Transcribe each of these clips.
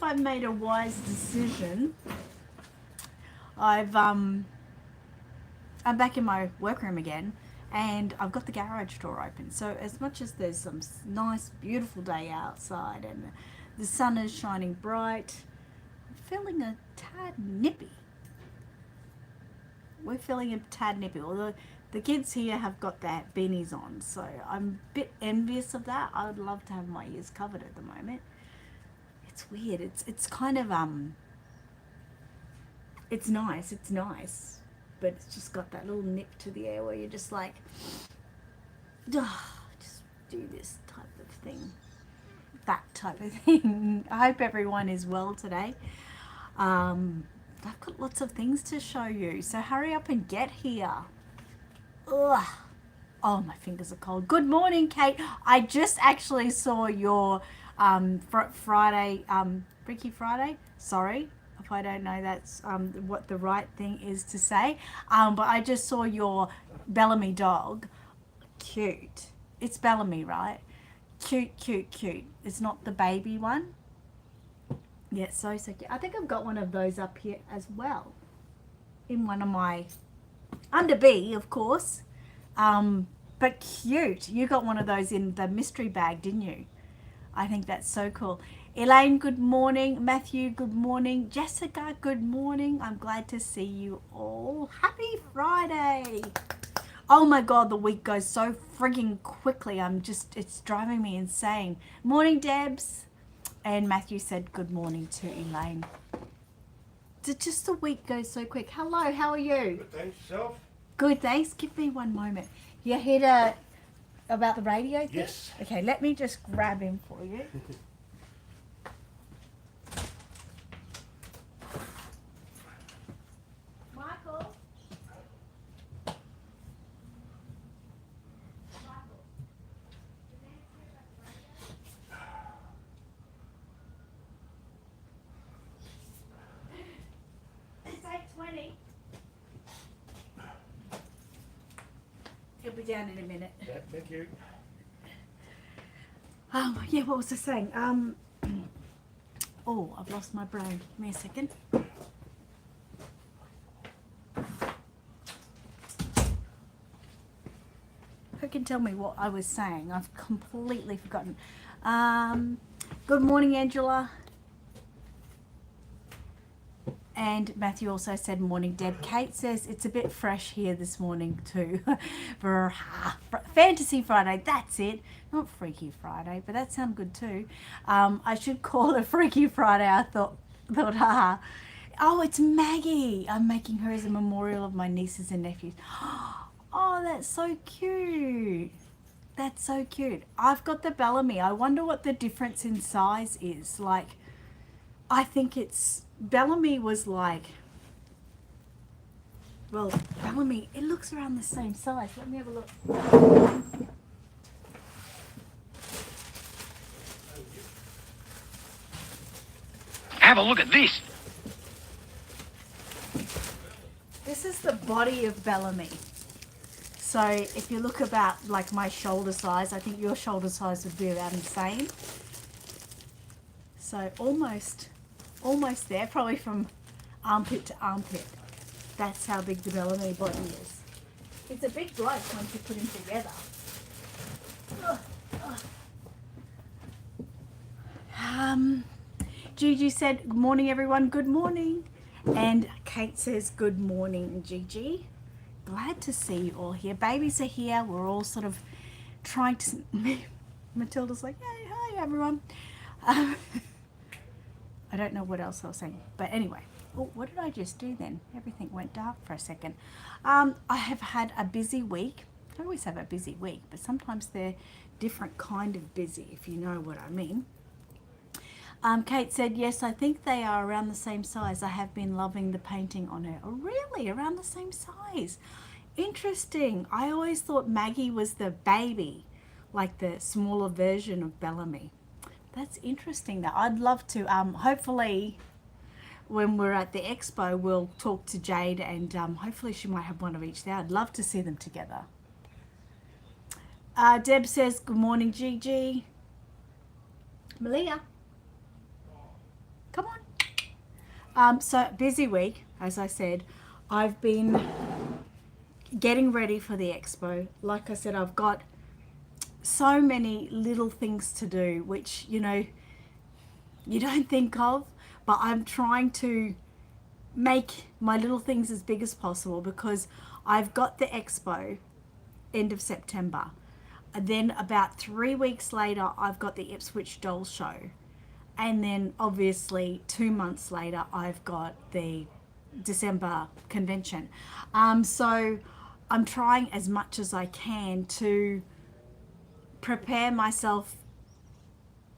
if I've made a wise decision. I'm back in my workroom again, and I've got the garage door open. So as much as there's some nice, beautiful day outside and the sun is shining bright, I'm feeling a tad nippy. We're feeling a tad nippy. Although the kids here have got their beanies on, so I'm a bit envious of that. I would love to have my ears covered at the moment. It's weird. It's kind of it's nice, but it's just got that little nip to the air where you're just like, just do this type of thing, that type of thing. I hope everyone is well today. I've got lots of things to show you, so hurry up and get here. Ugh. Oh, my fingers are cold. Good morning, Kate. I just actually saw your Friday, Freaky Friday. Sorry if I don't know that's what the right thing is to say. But I just saw your Bellamy dog. Cute. It's Bellamy, right? Cute, cute, cute. It's not the baby one. Yeah, so cute. I think I've got one of those up here as well. In one of my, under B, of course. But cute. You got one of those in the mystery bag, didn't you? I think that's so cool. Elaine, good morning. Matthew, good morning. Jessica, good morning. I'm glad to see you all. Happy Friday. Oh my God, the week goes so frigging quickly. It's driving me insane. Morning, Debs. And Matthew said good morning to Elaine. Just the week goes so quick. Hello, how are you? Good, thanks. Yourself? Good, thanks. Give me one moment. You heard about the radio thing? Yes. Okay, let me just grab him for you. Michael? It's 8:20. He'll be down in a minute. Yeah, thank you. Yeah, what was I saying? Oh, I've lost my brain. Give me a second. Who can tell me what I was saying? I've completely forgotten. Good morning, Angela. And Matthew also said morning, Deb. Kate says it's a bit fresh here this morning too. For Fantasy Friday, that's it. Not Freaky Friday, but that sounds good too. I should call it Freaky Friday. I thought, haha. Oh, it's Maggie. I'm making her as a memorial of my nieces and nephews. Oh, that's so cute. That's so cute. I've got the Bellamy. I wonder what the difference in size is. Like, I think it's, Bellamy was like, well, Bellamy, it looks around the same size. Let me have a look. Have a look at this. This is the body of Bellamy. So if you look about like my shoulder size, I think your shoulder size would be about the same. So almost there, probably from armpit to armpit. That's how big the Bellamy body is. It's a big bloke once you put him together. Gigi said, good morning everyone, good morning. And Kate says, good morning Gigi. Glad to see you all here. Babies are here. We're all sort of trying to, Matilda's like, hey, hi everyone. I don't know what else I was saying, but anyway. Oh, what did I just do then? Everything went dark for a second. I have had a busy week. I always have a busy week, but sometimes they're different kind of busy, if you know what I mean. Kate said, yes, I think they are around the same size. I have been loving the painting on her. Oh, really? Around the same size? Interesting. I always thought Maggie was the baby, like the smaller version of Bellamy. That's interesting though. I'd love to, hopefully when we're at the expo, we'll talk to Jade and hopefully she might have one of each there. I'd love to see them together. Deb says, good morning, Gigi. Malia. Come on. So busy week, as I said. I've been getting ready for the expo. Like I said, I've got so many little things to do, which, you know, you don't think of, but I'm trying to make my little things as big as possible because I've got the expo end of September. And then about 3 weeks later, I've got the Ipswich Doll Show. And then obviously 2 months later, I've got the December convention. So I'm trying as much as I can to prepare myself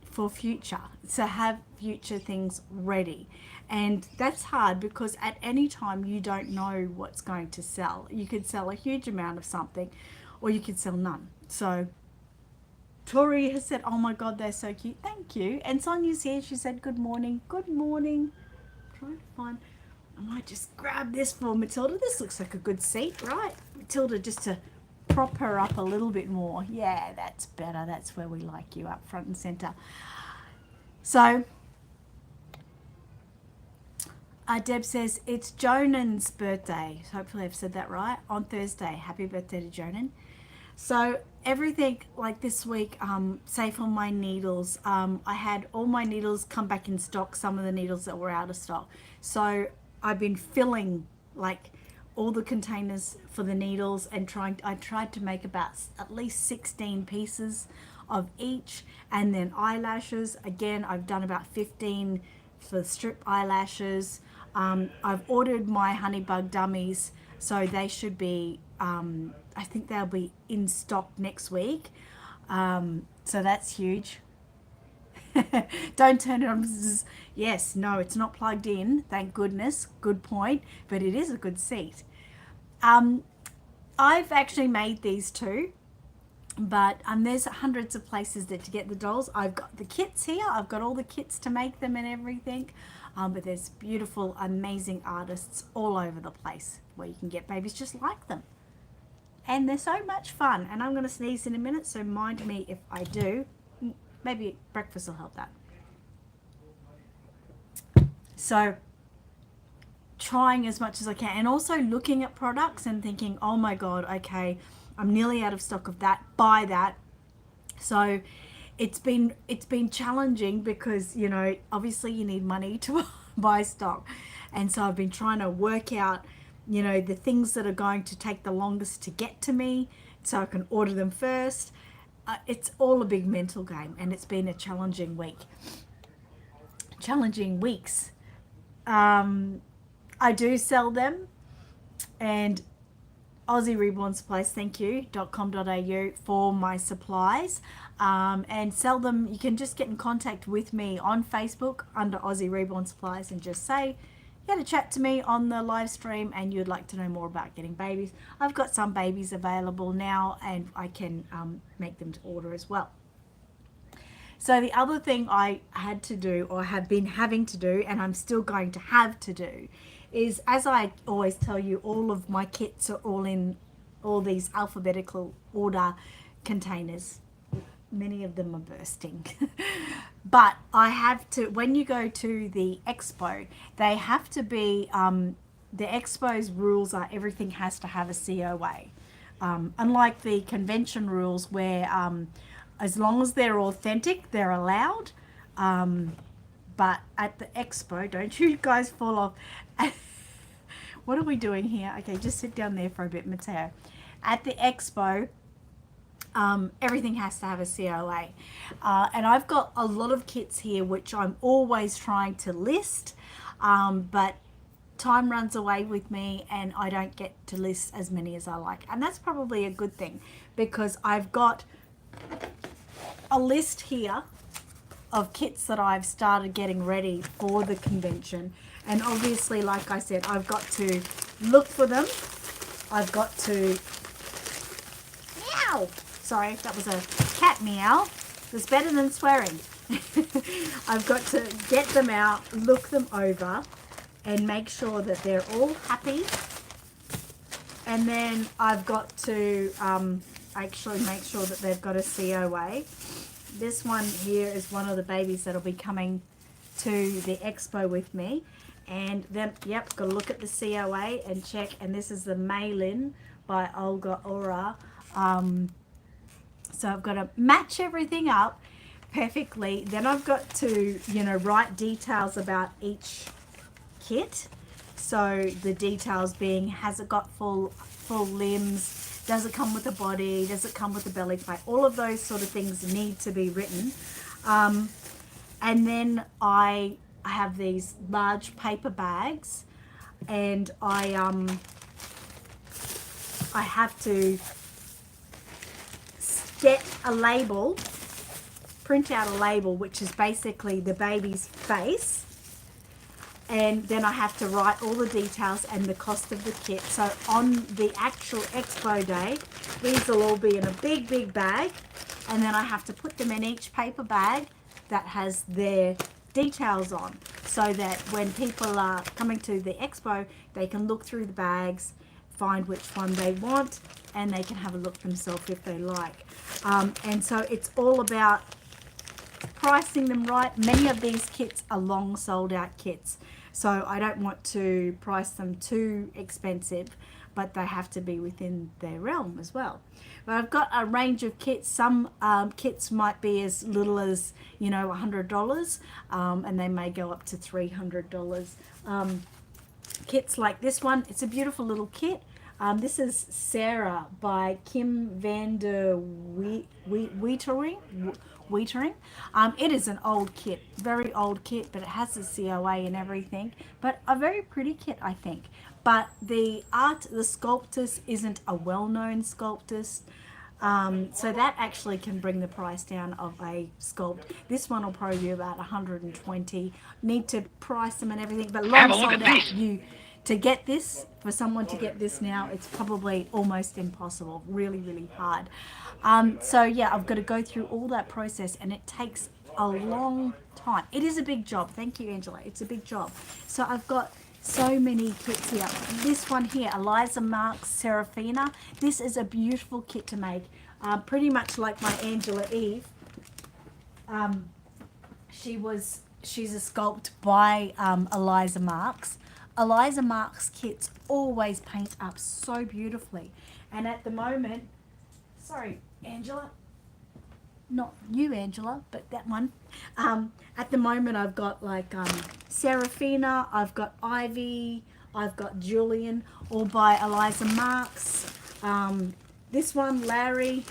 for future, to have future things ready. And that's hard because at any time you don't know what's going to sell. You could sell a huge amount of something or you could sell none. So Tori has said, oh my God, they're so cute. Thank you. And Sonia's here. She said, good morning. Good morning. I'm trying to find, I might just grab this for Matilda. This looks like a good seat, right? Matilda, just to prop her up a little bit more. Yeah, that's better. That's where we like you, up front and center. So Deb says it's Jonan's birthday. Hopefully I've said that right. On Thursday. Happy birthday to Jonan. So everything like this week, say for my needles, I had all my needles come back in stock, some of the needles that were out of stock. So I've been filling like all the containers for the needles and I tried to make about at least 16 pieces of each. And then eyelashes, again, I've done about 15 for strip eyelashes. I've ordered my Honeybug dummies, so they should be, I think they'll be in stock next week. So that's huge. Don't turn it on. Yes, no, it's not plugged in. Thank goodness. Good point. But it is a good seat. I've actually made these too. But there's hundreds of places that to get the dolls. I've got the kits here. I've got all the kits to make them and everything. But there's beautiful, amazing artists all over the place where you can get babies just like them. And they're so much fun. And I'm going to sneeze in a minute, so mind me if I do. Maybe breakfast will help that. So trying as much as I can, and also looking at products and thinking, oh my God, okay, I'm nearly out of stock of that, buy that. So it's been challenging because, you know, obviously you need money to buy stock. And so I've been trying to work out, you know, the things that are going to take the longest to get to me so I can order them first. It's all a big mental game, and it's been a challenging week. Challenging weeks. I do sell them, and Aussie Reborn Supplies, thank you, .com.au for my supplies, and sell them. You can just get in contact with me on Facebook under Aussie Reborn Supplies and just say you had a chat to me on the live stream and you'd like to know more about getting babies. I've got some babies available now and I can make them to order as well. So the other thing I had to do, or have been having to do, and I'm still going to have to do, is, as I always tell you, all of my kits are all in all these alphabetical order containers. Many of them are bursting. But I have to, when you go to the expo, they have to be, the expo's rules are everything has to have a COA. Unlike the convention rules where as long as they're authentic, they're allowed. But at the expo, don't you guys fall off. What are we doing here? Okay, just sit down there for a bit, Mateo. At the expo, everything has to have a COA. And I've got a lot of kits here, which I'm always trying to list, but time runs away with me and I don't get to list as many as I like. And that's probably a good thing because I've got a list here of kits that I've started getting ready for the convention. And obviously, like I said, I've got to look for them. I've got to... Meow! Sorry, that was a cat meow. It's better than swearing. I've got to get them out, look them over, and make sure that they're all happy. And then I've got to actually make sure that they've got a COA. This one here is one of the babies that'll be coming to the expo with me. And then, yep, got to look at the COA and check. And this is the Mail-In by Olga Ora. So I've got to match everything up perfectly. Then I've got to, write details about each kit. So the details being, has it got full limbs? Does it come with a body? Does it come with a belly plate? All of those sort of things need to be written. And then I have these large paper bags, and I have to get a label, print out a label, which is basically the baby's face. And then I have to write all the details and the cost of the kit. So on the actual expo day, these will all be in a big bag. And then I have to put them in each paper bag that has their details on, so that when people are coming to the expo, they can look through the bags, find which one they want, and they can have a look themselves if they like. And so it's all about pricing them right. Many of these kits are long sold out kits, so I don't want to price them too expensive, but they have to be within their realm as well. But I've got a range of kits. Some kits might be as little as $100, and they may go up to $300. Kits like this one, it's a beautiful little kit. This is Sarah by Kim van der Wietering. It is an old kit, very old kit, but it has a COA and everything. But a very pretty kit, I think. But the sculptress isn't a well-known sculptress. So that actually can bring the price down of a sculpt. This one will probably be about 120. Need to price them and everything, but long sold out. To get this, for someone to get this now, it's probably almost impossible. Really hard. So yeah, I've got to go through all that process, and it takes a long time. It is a big job. Thank you, Angela. It's a big job. So I've got so many kits here. This one here, Eliza Marks Serafina. This is a beautiful kit to make. Pretty much like my Angela Eve. She's a sculpt by Eliza Marks. Eliza Marks kits always paint up so beautifully. And at the moment, sorry, Angela, not you, Angela, but that one. At the moment, I've got like Serafina, I've got Ivy, I've got Julian, all by Eliza Marks. This one, Larry.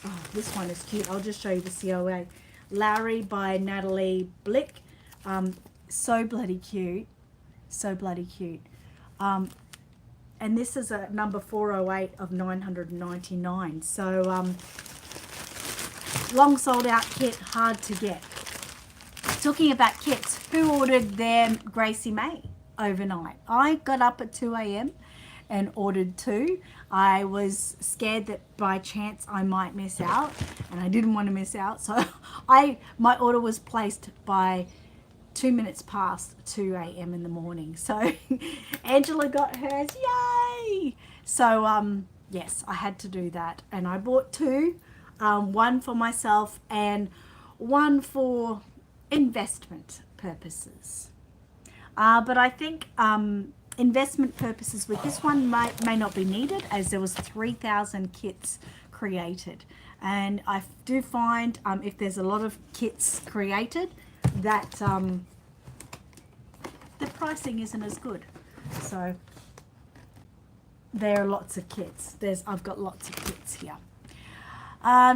Oh, this one is cute. I'll just show you the COA. Larry by Natalie Blick. So bloody cute. So bloody cute. And this is a number 408 of 999. So long sold out kit, hard to get. Talking about kits, who ordered their Gracie May overnight? I got up at 2 a.m. and ordered 2. I was scared that by chance I might miss out, and I didn't want to miss out. So my order was placed by 2 minutes past 2 a.m. in the morning. So Angela got hers, yay! So yes, I had to do that, and I bought 2, one for myself and one for investment purposes. But I think investment purposes with this one may not be needed, as there was 3,000 kits created, and I do find if there's a lot of kits created, that the pricing isn't as good. So there are lots of kits. I've got lots of kits here.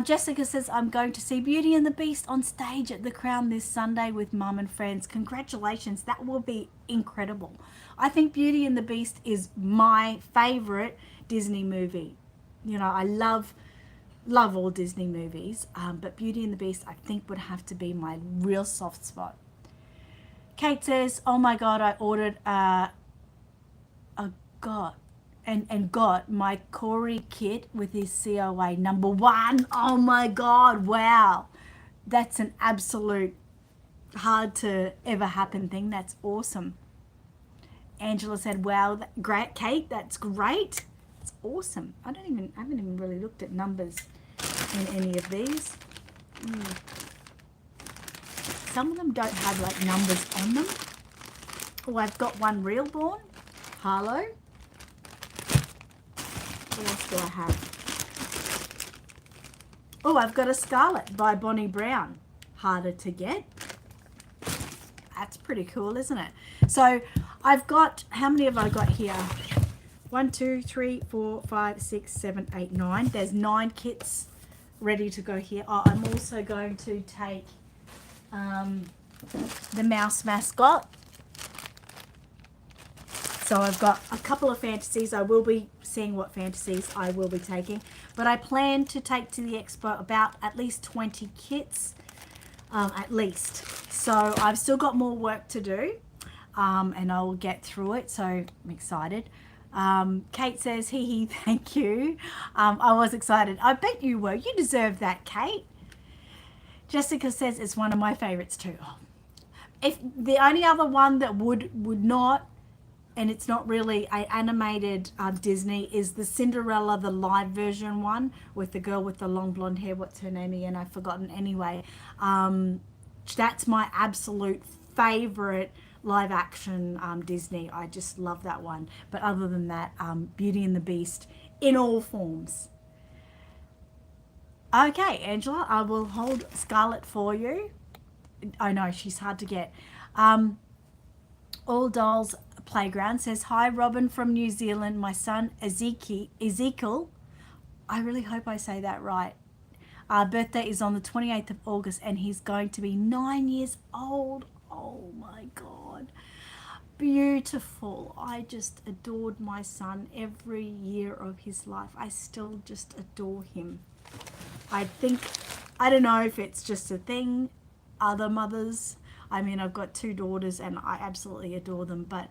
Jessica says, I'm going to see Beauty and the Beast on stage at the Crown this Sunday with Mum and friends. Congratulations. That will be incredible. I think Beauty and the Beast is my favorite Disney movie. I love all Disney movies, but Beauty and the Beast I think would have to be my real soft spot. Kate says, oh my God, I ordered got my Corey kit with his COA number 1. Oh my God, wow. That's an absolute hard to ever happen thing. That's awesome. Angela said, wow, great, Kate, that's great. It's awesome. I haven't even really looked at numbers in any of these. some of them don't have like numbers on them. Oh, I've got one Reborn, Harlow. What else do I have? Oh, I've got a Scarlet by Bonnie Brown. Harder to get. That's pretty cool, isn't it? So I've got, how many have I got here? 1, 2, 3, 4, 5, 6, 7, 8, 9. There's 9 kits ready to go here. Oh, I'm also going to take the mouse mascot. So I've got a couple of fantasies. I will be seeing what fantasies I will be taking. But I plan to take to the expo about at least 20 kits, at least. So I've still got more work to do, and I will get through it. So I'm excited. Kate says, hee hee, thank you. I was excited. I bet you were. You deserve that, Kate. Jessica says it's one of my favorites too. Oh. If the only other one that would not, and it's not really a animated Disney, is the Cinderella, the live version one with the girl with the long blonde hair. What's her name again? I've forgotten. Anyway, that's my absolute favorite live action Disney. I just love that one. But other than that, Beauty and the Beast in all forms. Okay, Angela, I will hold Scarlet for you. I know she's hard to get. All Dolls Playground says, hi Robin from New Zealand. My son Ezekiel, I really hope I say that right. Our birthday is on the 28th of August and he's going to be 9 years old. Oh my God. Beautiful. I just adored my son every year of his life. I still just adore him. I don't know if it's just a thing, other mothers. I mean, I've got 2 daughters and I absolutely adore them, but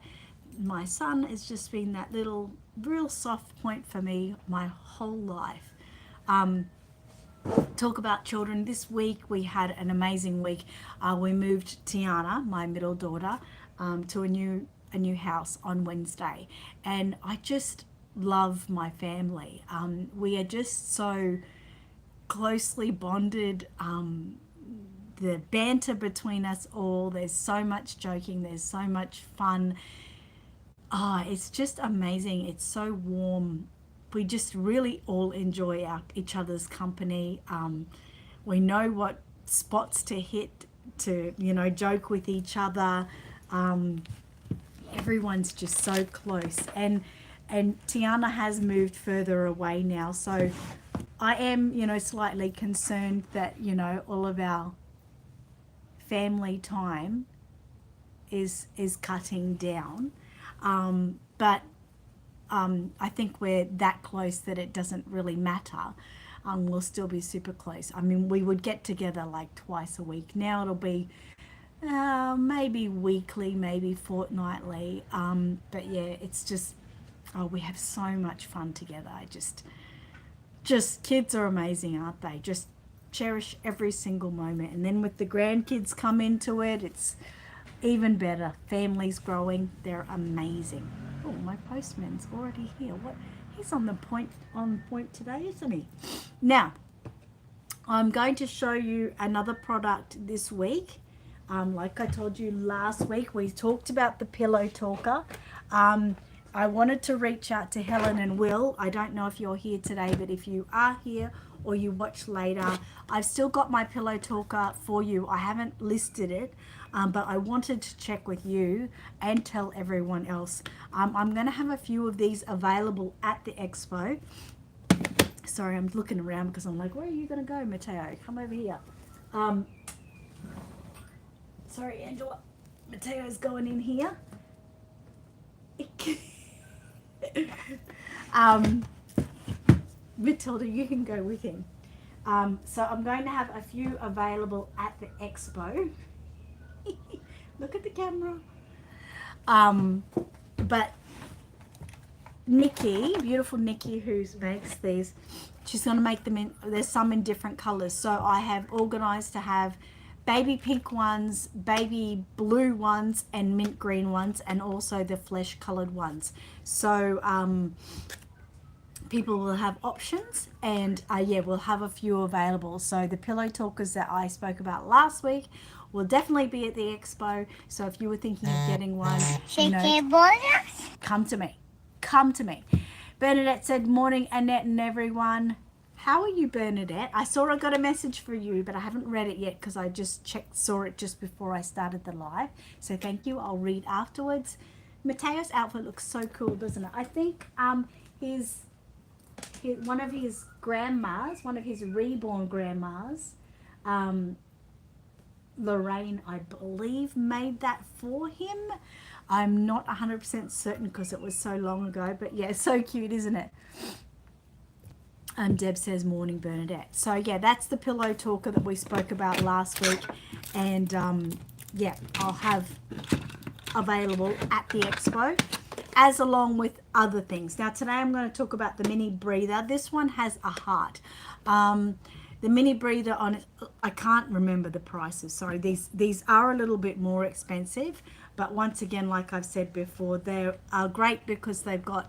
my son has just been that little real soft point for me my whole life. Talk about children. This week we had an amazing week. We moved Tiana, my middle daughter, to a new house on Wednesday, and I just love my family. We are just so closely bonded. The banter between us all, there's so much joking, there's so much fun. It's just amazing. It's so warm. We just really all enjoy each other's company. We know what spots to hit to, joke with each other. Everyone's just so close. And Tiana has moved further away now. So I am, slightly concerned that, all of our family time is cutting down. But I think we're that close that it doesn't really matter. We'll still be super close. I mean, we would get together like twice a week. Now it'll be maybe weekly, maybe fortnightly. But yeah, it's just, we have so much fun together. I just kids are amazing, aren't they? Just cherish every single moment. And then with the grandkids come into it, it's even better. Families growing, they're amazing. Oh, my postman's already here. What? He's on point today, isn't he? Now, I'm going to show you another product this week. Like I told you last week, we talked about the Pillow Talker. I wanted to reach out to Helen and Will. I don't know if you're here today, but if you are here or you watch later, I've still got my Pillow Talker for you. I haven't listed it, but I wanted to check with you and tell everyone else. I'm going to have a few of these available at the expo. Sorry, I'm looking around because I'm like, where are you going to go, Mateo? Come over here. Sorry, Angela. Mateo's going in here. Matilda, you can go with him. So I'm going to have a few available at the expo. Look at the camera. But Nikki, beautiful Nikki, who makes these, she's going to make them in, there's some in different colors. So I have organized to have baby pink ones, baby blue ones, and mint green ones, and also the flesh colored ones. So people will have options, and yeah, we'll have a few available. So the Pillow Talkers that I spoke about last week will definitely be at the expo. So if you were thinking of getting one, you know, come to me. Come to me. Bernadette said, morning, Annette and everyone. How are you, Bernadette? I saw I got a message for you, but I haven't read it yet because I just saw it just before I started the live. So thank you. I'll read afterwards. Mateo's outfit looks so cool, doesn't it? I think one of his grandmas, one of his Reborn grandmas, Lorraine, I believe, made that for him. I'm not 100% certain because it was so long ago, but yeah, so cute, isn't it? Deb says, morning, Bernadette. So yeah, that's the pillow talker that we spoke about last week. And yeah, I'll have available at the expo, as along with other things. Now today I'm going to talk about the mini breather. This one has a heart. The mini breather on it, I can't remember the prices. Sorry, these are a little bit more expensive, but once again, like I've said before, they are great because they've got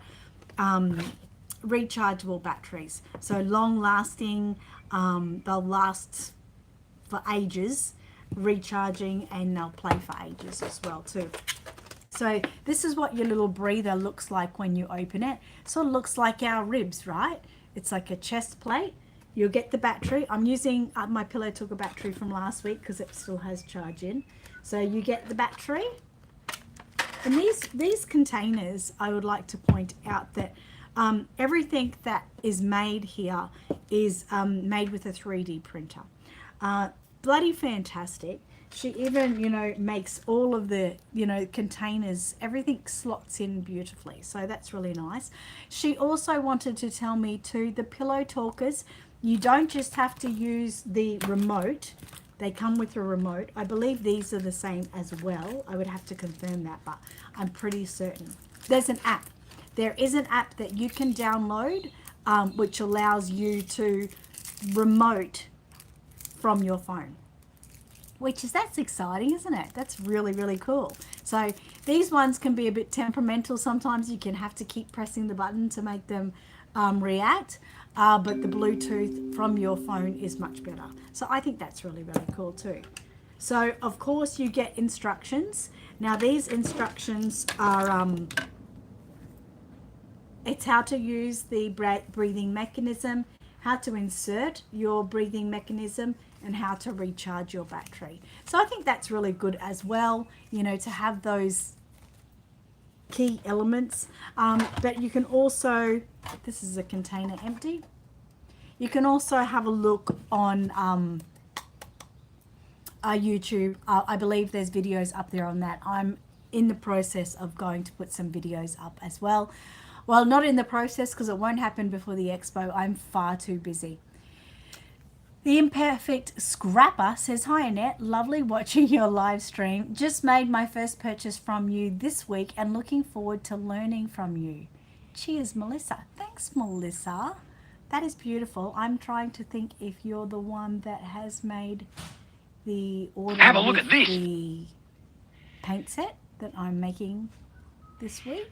rechargeable batteries, so long lasting. They'll last for ages, recharging, and they'll play for ages as well too. So this is what your little breather looks like when you open it. Sort of looks like our ribs, right? It's like a chest plate. You'll get the battery. I'm using my pillow talker battery from last week because it still has charge in. So you get the battery. And these containers, I would like to point out that everything that is made here is made with a 3D printer. Bloody fantastic. She even, you know, makes all of the, you know, containers, everything slots in beautifully. So that's really nice. She also wanted to tell me too, the pillow talkers, you don't just have to use the remote. They come with a remote. I believe these are the same as well. I would have to confirm that, but I'm pretty certain. There's an app. There is an app that you can download, which allows you to remote from your phone. That's exciting, isn't it? That's really, really cool. So these ones can be a bit temperamental. Sometimes you can have to keep pressing the button to make them react. But the Bluetooth from your phone is much better. So I think that's really, really cool too. So of course you get instructions. Now these instructions are, it's how to use the breathing mechanism, how to insert your breathing mechanism, and how to recharge your battery. So I think that's really good as well, you know, to have those key elements. But you can also, this is a container empty. You can also have a look on YouTube. I believe there's videos up there on that. I'm in the process of going to put some videos up as well. Well, not in the process because it won't happen before the expo. I'm far too busy. The Imperfect Scrapper says, hi Annette, lovely watching your live stream. Just made my first purchase from you this week and looking forward to learning from you. Cheers, Melissa. Thanks, Melissa. That is beautiful. I'm trying to think if you're the one that has made the order. Have a look at this. The paint set that I'm making this week.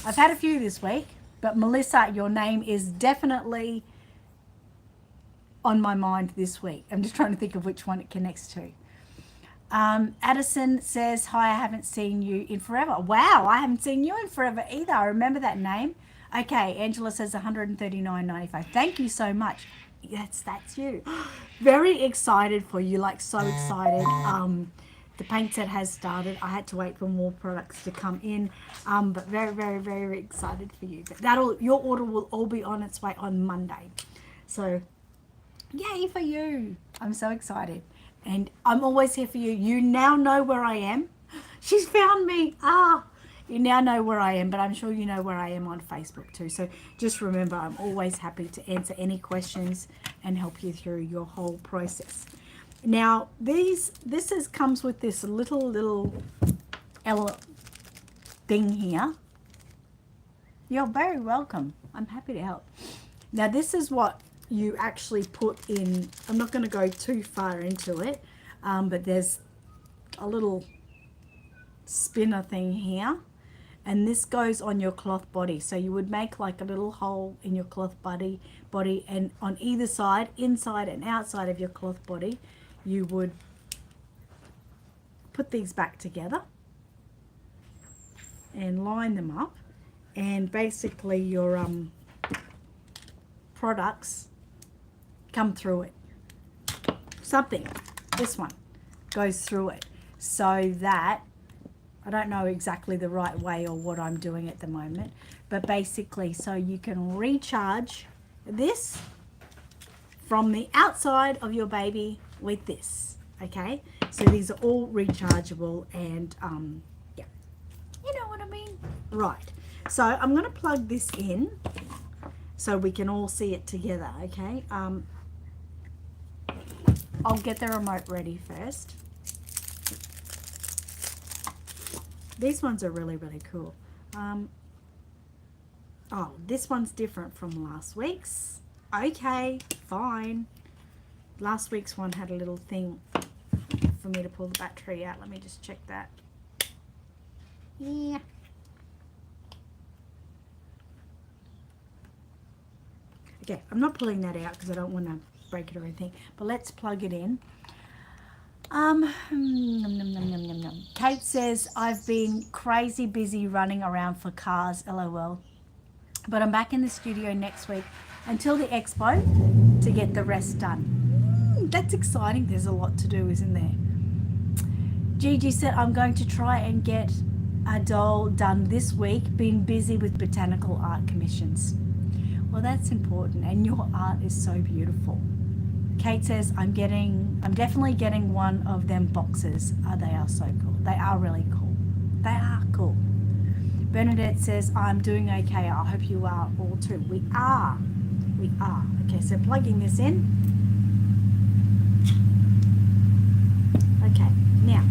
I've had a few this week, but Melissa, your name is definitely on my mind this week. I'm just trying to think of which one it connects to. Addison says, hi, I haven't seen you in forever. Wow, I haven't seen you in forever either. I remember that name. Okay, Angela says $139.95. Thank you so much. That's you. Very excited for you, like so excited. The paint set has started. I had to wait for more products to come in, but very, very, very excited for you. But your order will all be on its way on Monday. So yay for you. I'm so excited. And I'm always here for you. You now know where I am. She's found me. You now know where I am, but I'm sure you know where I am on Facebook too. So just remember, I'm always happy to answer any questions and help you through your whole process. Now, this comes with this little thing here. You're very welcome. I'm happy to help. Now, this is what you actually put in. I'm not going to go too far into it, but there's a little spinner thing here, and this goes on your cloth body. So you would make like a little hole in your cloth body, and on either side, inside and outside of your cloth body, you would put these back together and line them up, and basically your products come through it. Something, this one goes through it, so that I don't know exactly the right way or what I'm doing at the moment, but basically so you can recharge this from the outside of your baby with this. Okay, so these are all rechargeable, and yeah, you know what I mean. Right, so I'm going to plug this in so we can all see it together. Okay, I'll get the remote ready first. These ones are really, really cool. Oh, this one's different from last week's. Okay, fine. Last week's one had a little thing for me to pull the battery out. Let me just check that. Yeah. Okay, I'm not pulling that out because I don't want to break it or anything, but let's plug it in. Kate says, I've been crazy busy running around for cars, lol. But I'm back in the studio next week until the expo to get the rest done. That's exciting. There's a lot to do, isn't there? Gigi said, I'm going to try and get a doll done this week, being busy with botanical art commissions. Well, that's important, and your art is so beautiful. Kate says, I'm definitely getting one of them boxes. Oh, they are so cool. They are really cool. They are cool. Bernadette says, I'm doing okay. I hope you are all too. We are. We are. Okay, so plugging this in. Okay, now.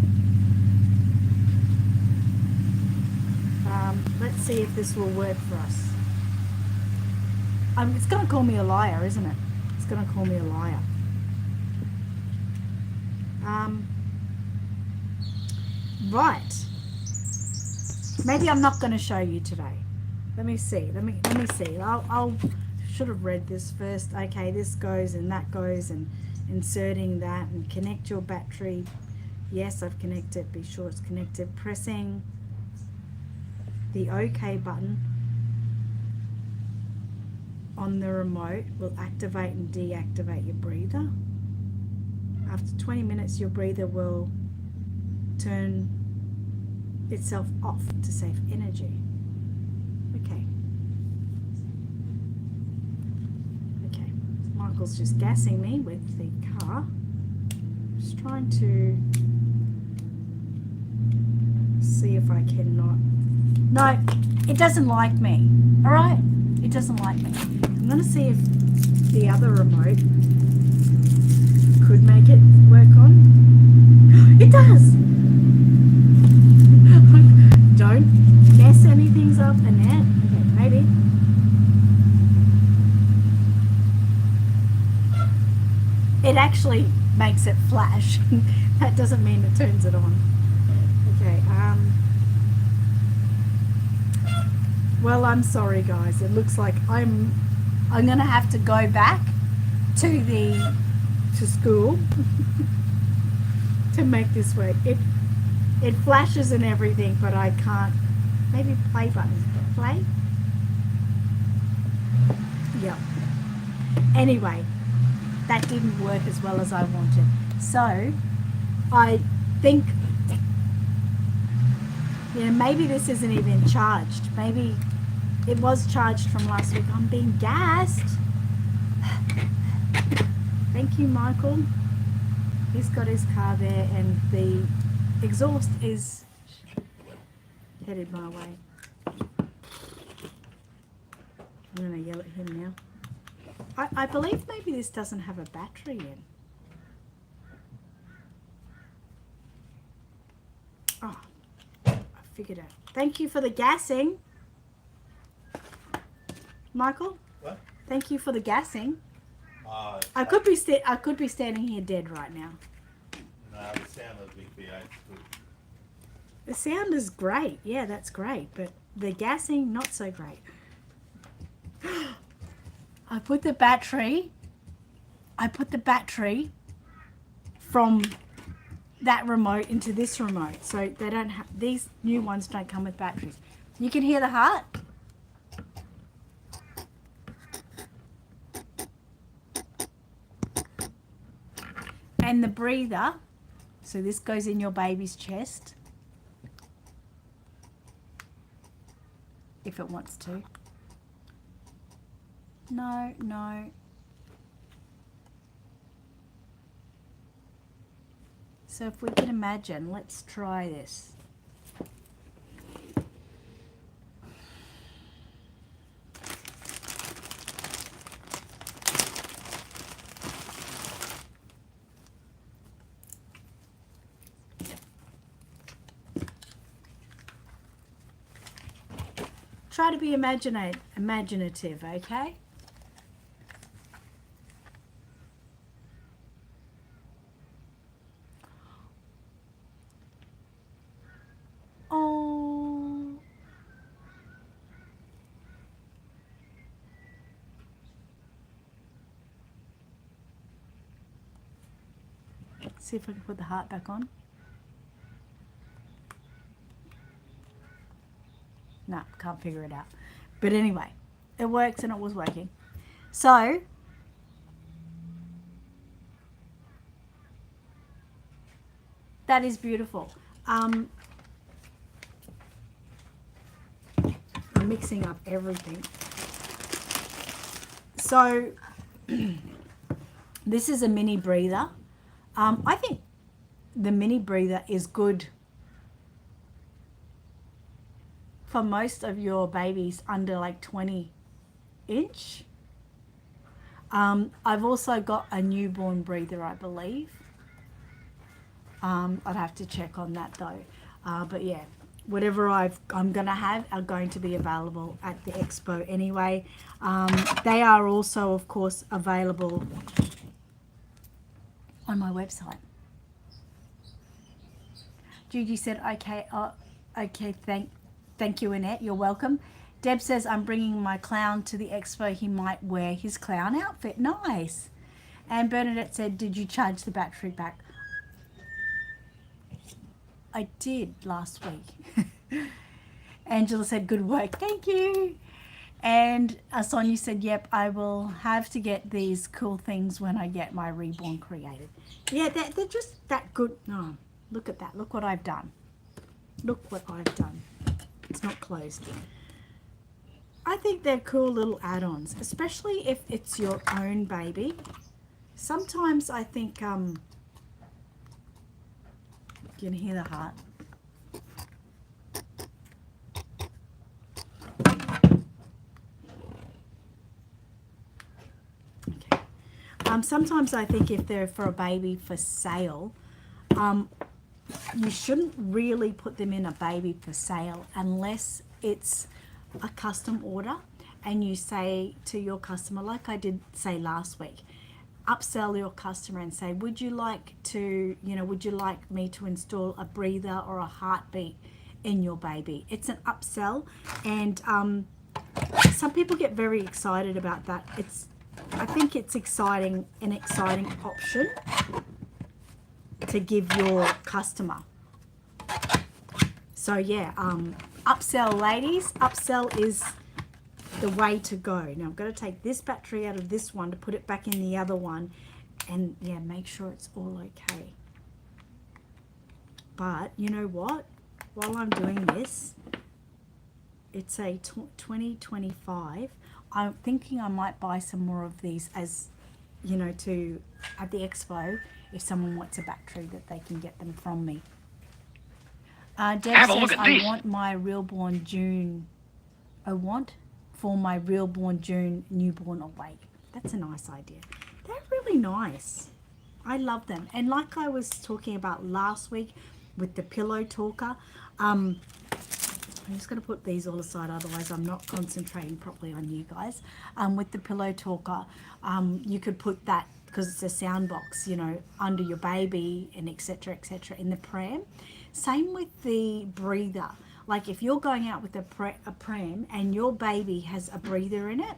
Let's see if this will work for us. It's going to call me a liar, isn't it? It's going to call me a liar. Right. Maybe I'm not going to show you today. Let me see. Let me see. I'll should have read this first. Okay, this goes and that goes, and inserting that, and connect your battery. Yes, I've connected. Be sure it's connected. Pressing the OK button on the remote will activate and deactivate your breather. After 20 minutes, your breather will turn itself off to save energy. Okay. Okay. Michael's just gassing me with the car. Just trying to see if I cannot. No, it doesn't like me. All right? It doesn't like me. I'm going to see if the other remote could make it work on. It does! Don't mess anything up, Annette. Okay, maybe. It actually makes it flash. That doesn't mean it turns it on. Okay, well, I'm sorry guys. It looks like I'm going to have to go back to school to make this work. It flashes and everything, but I can't. Maybe play button. Play? Yeah. Anyway, that didn't work as well as I wanted. So, I think, maybe this isn't even charged. Maybe it was charged from last week. I'm being gassed. Thank you, Michael. He's got his car there, and the exhaust is headed my way. I'm going to yell at him now. I believe maybe this doesn't have a battery in. Oh, I figured out. Thank you for the gassing. Michael? What? Thank you for the gassing. I could be standing here dead right now. No, the sound of the big V8 is good. The sound is great. Yeah, that's great. But the gassing, not so great. I put the battery from that remote into this remote. So they don't have, these new ones don't come with batteries. You can hear the heart. And the breather, so this goes in your baby's chest if it wants to. No, no. So if we can imagine, let's try this. Try to be imaginative, okay? Oh. See if I can put the heart back on. No, can't figure it out. But anyway, it works and it was working. So, that is beautiful. I'm mixing up everything. So, this is a mini breather. I think the mini breather is good for most of your babies under like 20 inch. I've also got a newborn breather, I believe. I'd have to check on that though. But yeah, whatever I'm going to have are going to be available at the expo anyway. They are also, of course, available on my website. Judy said, okay, okay, thank you, Annette. You're welcome. Deb says, I'm bringing my clown to the expo. He might wear his clown outfit. Nice. And Bernadette said, did you charge the battery back? I did last week. Angela said, good work. Thank you. And Sonia said, yep, I will have to get these cool things when I get my Reborn created. Yeah, they're just that good. Oh, look at that. Look what I've done. Look what I've done. It's not closed. I think they're cool little add-ons, especially if it's your own baby. Sometimes I think, you can hear the heart. Okay. Sometimes I think if they're for a baby for sale, you shouldn't really put them in a baby for sale unless it's a custom order and you say to your customer, like I did say last week, upsell your customer and say, would you like me to install a breather or a heartbeat in your baby? It's an upsell, and some people get very excited about that. I think it's an exciting option to give your customer. So yeah, upsell, ladies. Upsell is the way to go. Now I'm going to take this battery out of this one to put it back in the other one, and yeah, make sure it's all okay. But you know what? While I'm doing this, it's a 2025. I'm thinking I might buy some more of these, as you know, to at the expo if someone wants a battery that they can get them from me. Deb says, I want my Reborn June. For my Reborn June newborn awake. That's a nice idea. They're really nice. I love them. And like I was talking about last week with the pillow talker, I'm just going to put these all aside, otherwise I'm not concentrating properly on you guys. With the pillow talker, you could put that, because it's a sound box, you know, under your baby and etc. in the pram. Same with the breather. Like if you're going out with a pram and your baby has a breather in it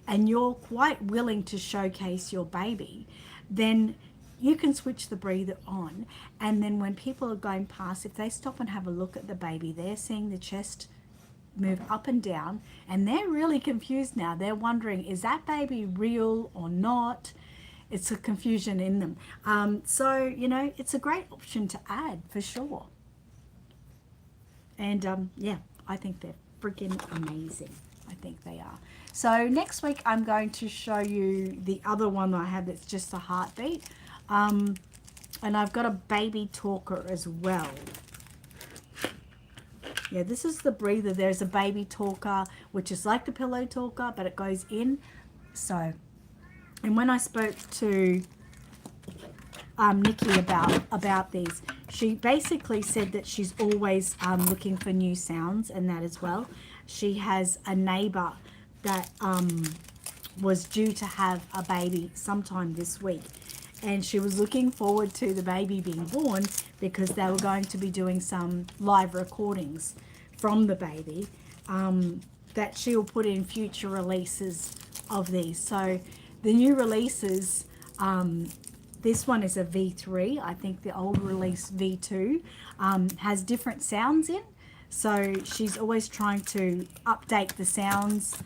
and you're quite willing to showcase your baby, then you can switch the breather on, and then when people are going past, if they stop and have a look at the baby, they're seeing the chest move up and down, and they're really confused now. They're wondering, is that baby real or not? It's a confusion in them. So, you know, it's a great option to add for sure. And yeah, I think they're freaking amazing. I think they are. So next week I'm going to show you the other one that I have that's just a heartbeat. And I've got a baby talker as well. Yeah, this is the breather. There's a baby talker, which is like the pillow talker, but it goes in. So, and when I spoke to Nikki about these, she basically said that she's always looking for new sounds and that as well. She has a neighbor that was due to have a baby sometime this week, and she was looking forward to the baby being born because they were going to be doing some live recordings from the baby that she'll put in future releases of these. So the new releases, this one is a V3. I think the old release V2 has different sounds in. So she's always trying to update the sounds,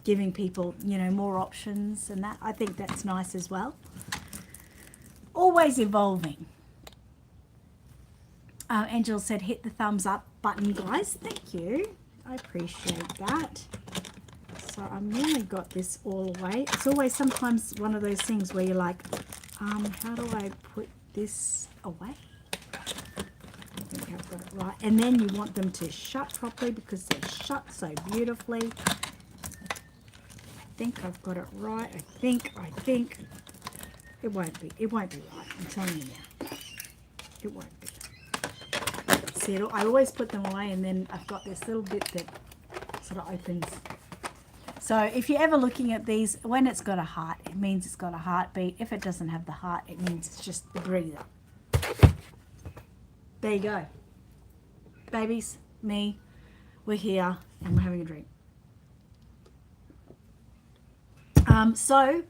giving people, you know, more options and that. I think that's nice as well. Always evolving. Angela said, hit the thumbs up button, guys. Thank you. I appreciate that. So I nearly got this all away. It's always sometimes one of those things where you're like, how do I put this away? I think I've got it right. And then you want them to shut properly because they're shut so beautifully. I think I've got it right. I think. It won't be right. I'm telling you now. It won't be. See, I always put them away and then I've got this little bit that sort of opens. So if you're ever looking at these, when it's got a heart, it means it's got a heartbeat. If it doesn't have the heart, it means it's just the breather. There you go. Babies, me, we're here and we're having a drink. So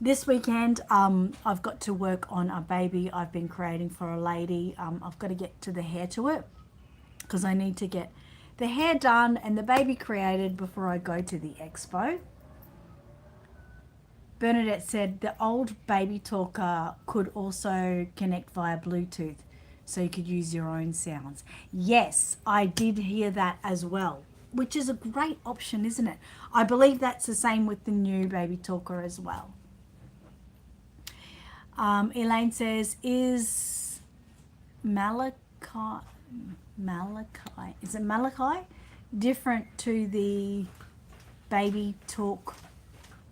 this weekend, I've got to work on a baby I've been creating for a lady. I've got to get to the hair to it because I need to get the hair done and the baby created before I go to the expo. Bernadette said the old baby talker could also connect via Bluetooth, so you could use your own sounds. Yes, I did hear that as well, which is a great option, isn't it? I believe that's the same with the new baby talker as well. Elaine says, is Malachi, is it Malachi different to the baby talk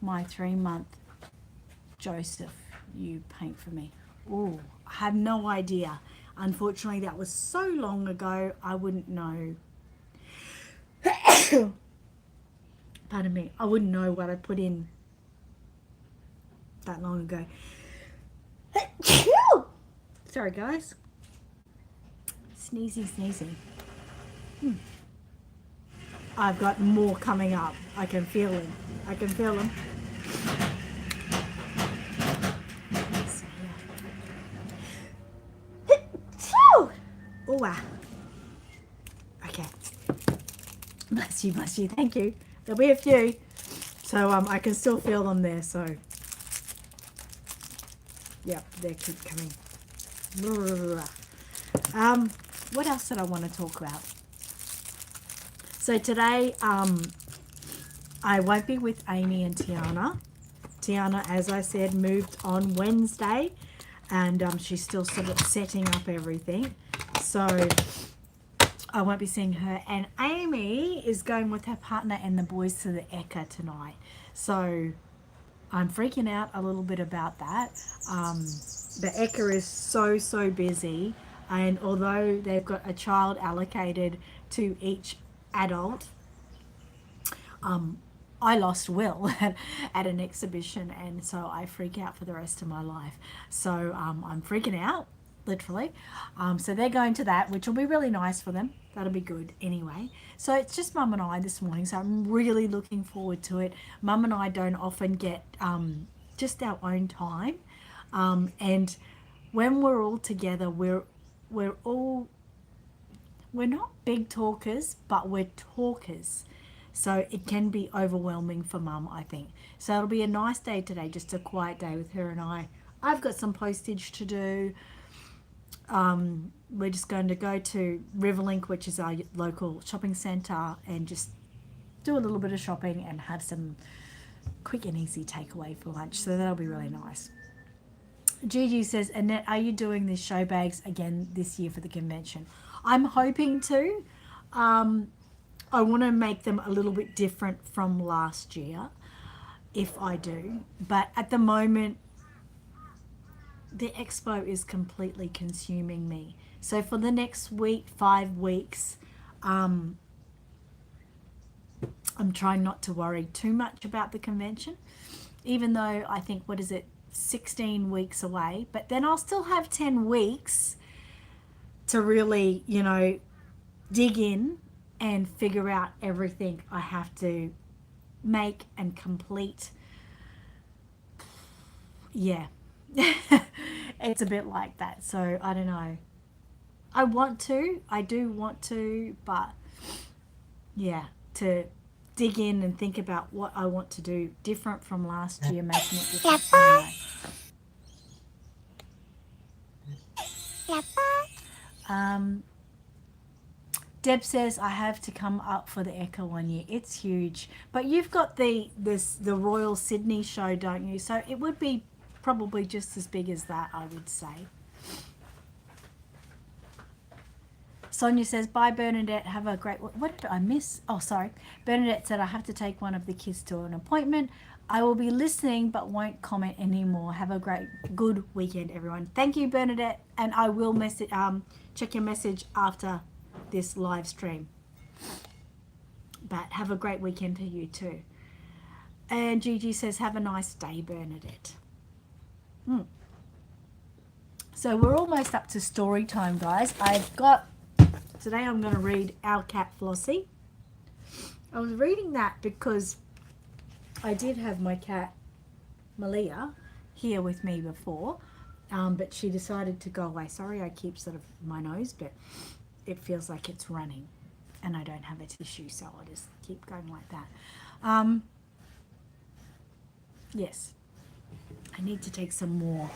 my 3-month Joseph you paint for me? Oh, I have no idea. Unfortunately, that was so long ago, I wouldn't know. Pardon me. I wouldn't know what I put in that long ago. Sorry, guys. Sneezy. I've got more coming up. I can feel them. Oh, wow. Okay. Bless you. Thank you. There'll be a few. So I can still feel them there. So, yep, they keep coming. What else did I want to talk about? So today, I won't be with Amy and Tiana. Tiana, as I said, moved on Wednesday, and she's still sort of setting up everything. So I won't be seeing her. And Amy is going with her partner and the boys to the Eka tonight. So I'm freaking out a little bit about that. The Eka is so busy. And although they've got a child allocated to each adult, I lost Will at an exhibition, and so I freak out for the rest of my life. So I'm freaking out, literally. So they're going to that, which will be really nice for them. That'll be good anyway. So it's just Mum and I this morning, so I'm really looking forward to it. Mum and I don't often get just our own time. And when we're all together, we're not big talkers, but we're talkers. So it can be overwhelming for mum, I think. So it'll be a nice day today, just a quiet day with her and I. I've got some postage to do. We're just going to go to Riverlink, which is our local shopping centre, and just do a little bit of shopping and have some quick and easy takeaway for lunch. So that'll be really nice. Gigi says, Annette, are you doing these show bags again this year for the convention? I'm hoping to. I want to make them a little bit different from last year, if I do. But at the moment, the expo is completely consuming me. So for the next week, 5 weeks, I'm trying not to worry too much about the convention, even though I think, 16 weeks away. But then I'll still have 10 weeks to really, dig in and figure out everything I have to make and complete. Yeah. It's a bit like that. So I don't know. I do want to, but yeah, to dig in and think about what I want to do different from last year, making it different. Anyway. Deb says I have to come up for the Echo one year. It's huge, but you've got the Royal Sydney show, don't you? So it would be probably just as big as that, I would say. Sonia says, bye Bernadette, have a great, what did I miss? Oh, sorry. Bernadette said, I have to take one of the kids to an appointment. I will be listening but won't comment anymore. Have a good weekend, everyone. Thank you, Bernadette, and I will check your message after this live stream. But have a great weekend to you too. And Gigi says, have a nice day, Bernadette. So we're almost up to story time, guys. Today I'm going to read Our Cat Flossie. I was reading that because I did have my cat Malia here with me before, but she decided to go away. Sorry, I keep sort of my nose, but it feels like it's running and I don't have a tissue, so I'll just keep going like that. Yes, I need to take some more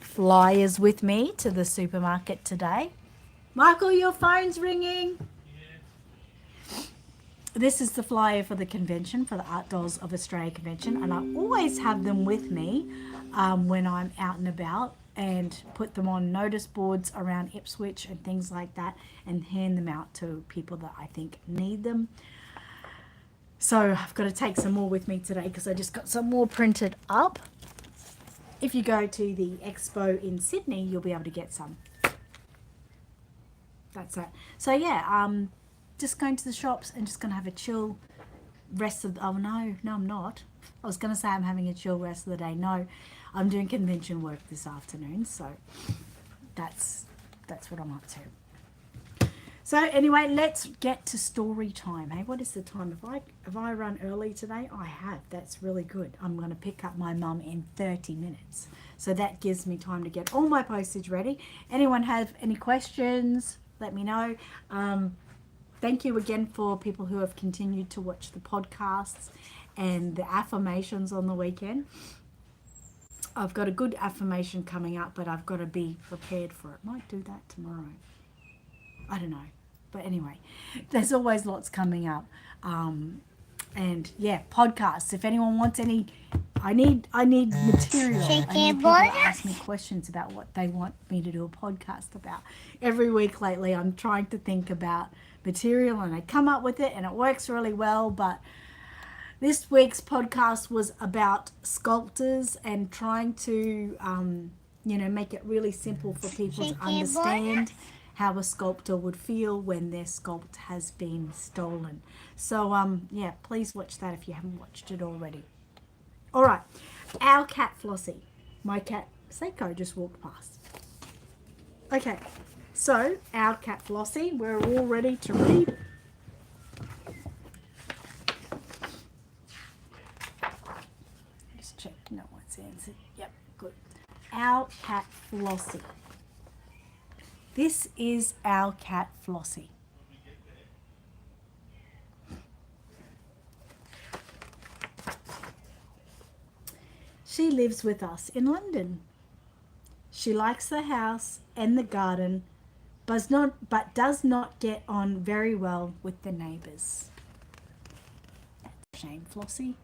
flyers with me to the supermarket today. Michael, your phone's ringing. Yeah. This is the flyer for the convention, for the Art Dolls of Australia convention, and I always have them with me when I'm out and about, and put them on notice boards around Ipswich and things like that, and hand them out to people that I think need them. So I've got to take some more with me today because I just got some more printed up. If you go to the expo in Sydney, you'll be able to get some. That's it. So yeah, just going to the shops and just going to have a chill rest of the, oh no, I'm not. I was going to say I'm having a chill rest of the day. No, I'm doing convention work this afternoon, so that's what I'm up to. So anyway, let's get to story time. Hey, what is the time? Have I run early today? I have. That's really good. I'm going to pick up my mum in 30 minutes. So that gives me time to get all my postage ready. Anyone have any questions? Let me know. Thank you again for people who have continued to watch the podcasts and the affirmations on the weekend. I've got a good affirmation coming up, but I've got to be prepared for it. Might do that tomorrow. I don't know. But anyway, there's always lots coming up. And yeah, podcasts. If anyone wants any, I need material. I need people to ask me questions about what they want me to do a podcast about. Every week lately, I'm trying to think about material and I come up with it and it works really well. But this week's podcast was about sculptors and trying to, make it really simple for people to understand how a sculptor would feel when their sculpt has been stolen. So, yeah, please watch that if you haven't watched it already. All right, Our Cat Flossie. My cat Seiko just walked past. Okay, so Our Cat Flossie, we're all ready to read. Just check no one's in. our cat Flossie. This is our cat Flossie. She lives with us in London. She likes the house and the garden, but does not get on very well with the neighbours. That's a shame, Flossie.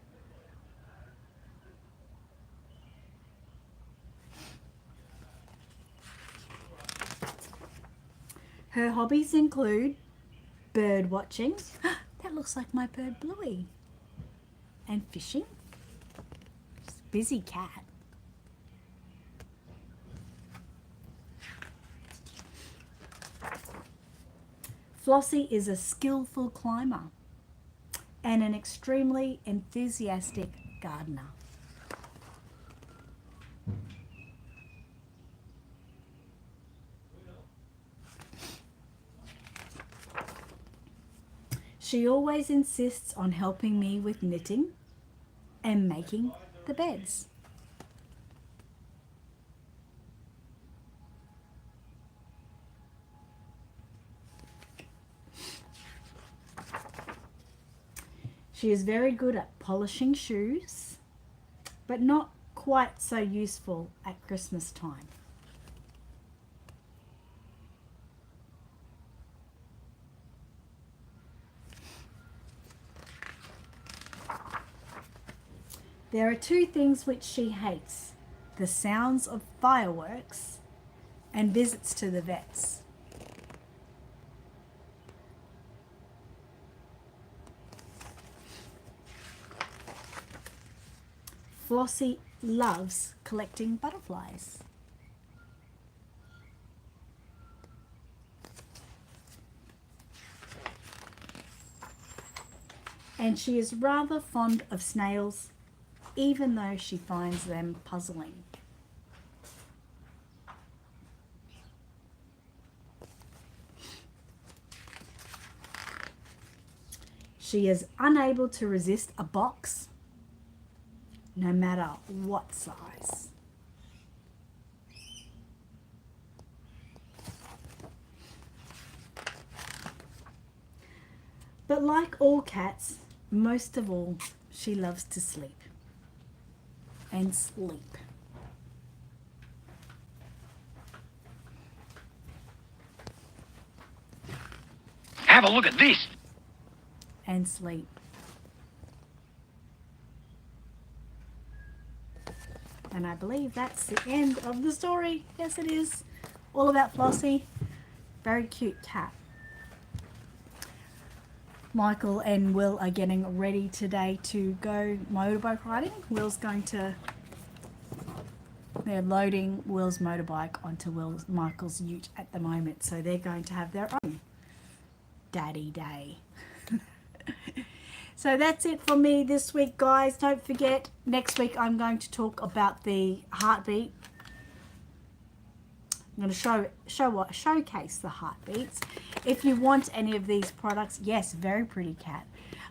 Her hobbies include bird watching. That looks like my bird Bluey. And fishing. She's a busy cat. Flossie is a skillful climber and an extremely enthusiastic gardener. She always insists on helping me with knitting and making the beds. She is very good at polishing shoes, but not quite so useful at Christmas time. There are two things which she hates: the sounds of fireworks and visits to the vets. Flossie loves collecting butterflies. And she is rather fond of snails, even though she finds them puzzling. She is unable to resist a box, no matter what size. But like all cats, most of all, she loves to sleep. And sleep. Have a look at this. And sleep. And I believe that's the end of the story. Yes, it is. All about Flossie. Very cute cat. Michael and Will are getting ready today to go motorbike riding. They're loading Will's motorbike onto Michael's ute at the moment. So they're going to have their own daddy day. So that's it for me this week, guys. Don't forget, next week I'm going to talk about the heartbeat. I'm going to showcase the heartbeats. If you want any of these products, yes, very pretty cat.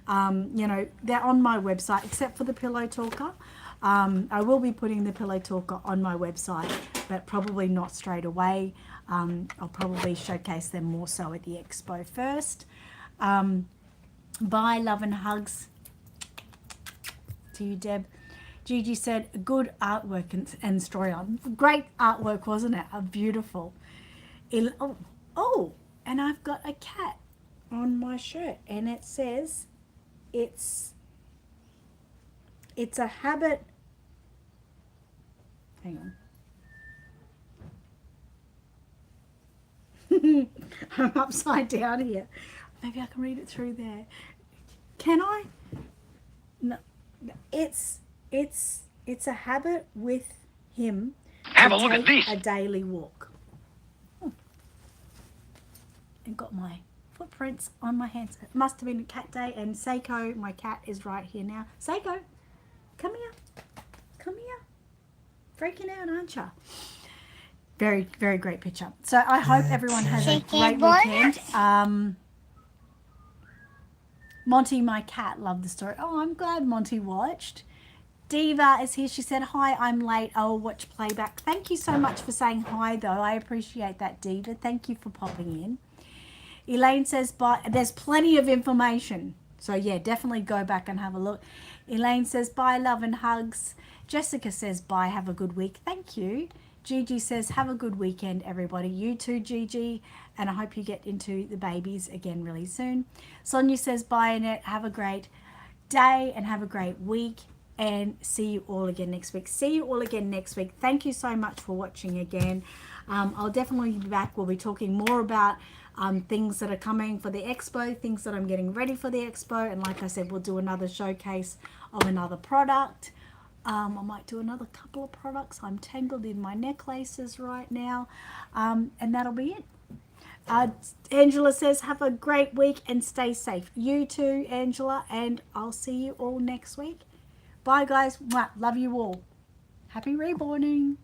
You know, they're on my website, except for the Pillow Talker. I will be putting the Pillow Talker on my website, but probably not straight away. I'll probably showcase them more so at the expo first. Bye, love and hugs to you, Deb. Gigi said, good artwork and story on. Great artwork, wasn't it? Beautiful. Oh, and I've got a cat on my shirt, and it says it's a habit. Hang on. I'm upside down here. Maybe I can read it through there. Can I? No. It's a habit with him Have to a look at take this. a daily walk. And got my footprints on my hands. It must have been a cat day. And Seiko, my cat, is right here now. Seiko, come here. Come here. Freaking out, aren't you? Very, very great picture. So I hope everyone has a great weekend. Monty, my cat, loved the story. Oh, I'm glad Monty watched. Diva is here. She said, hi, I'm late. I'll watch playback. Thank you so much for saying hi, though. I appreciate that, Diva. Thank you for popping in. Elaine says, bye. There's plenty of information. So, yeah, definitely go back and have a look. Elaine says, bye, love and hugs. Jessica says, bye, have a good week. Thank you. Gigi says, have a good weekend, everybody. You too, Gigi. And I hope you get into the babies again really soon. Sonia says, bye, Annette. Have a great day and have a great week. And see you all again next week. See you all again next week. Thank you so much for watching again. I'll definitely be back. We'll be talking more about things that are coming for the expo, things that I'm getting ready for the expo. And like I said, we'll do another showcase of another product. I might do another couple of products. I'm tangled in my necklaces right now. And that'll be it. Angela says, have a great week and stay safe. You too, Angela. And I'll see you all next week. Bye, guys. Mwah. Love you all. Happy reborning.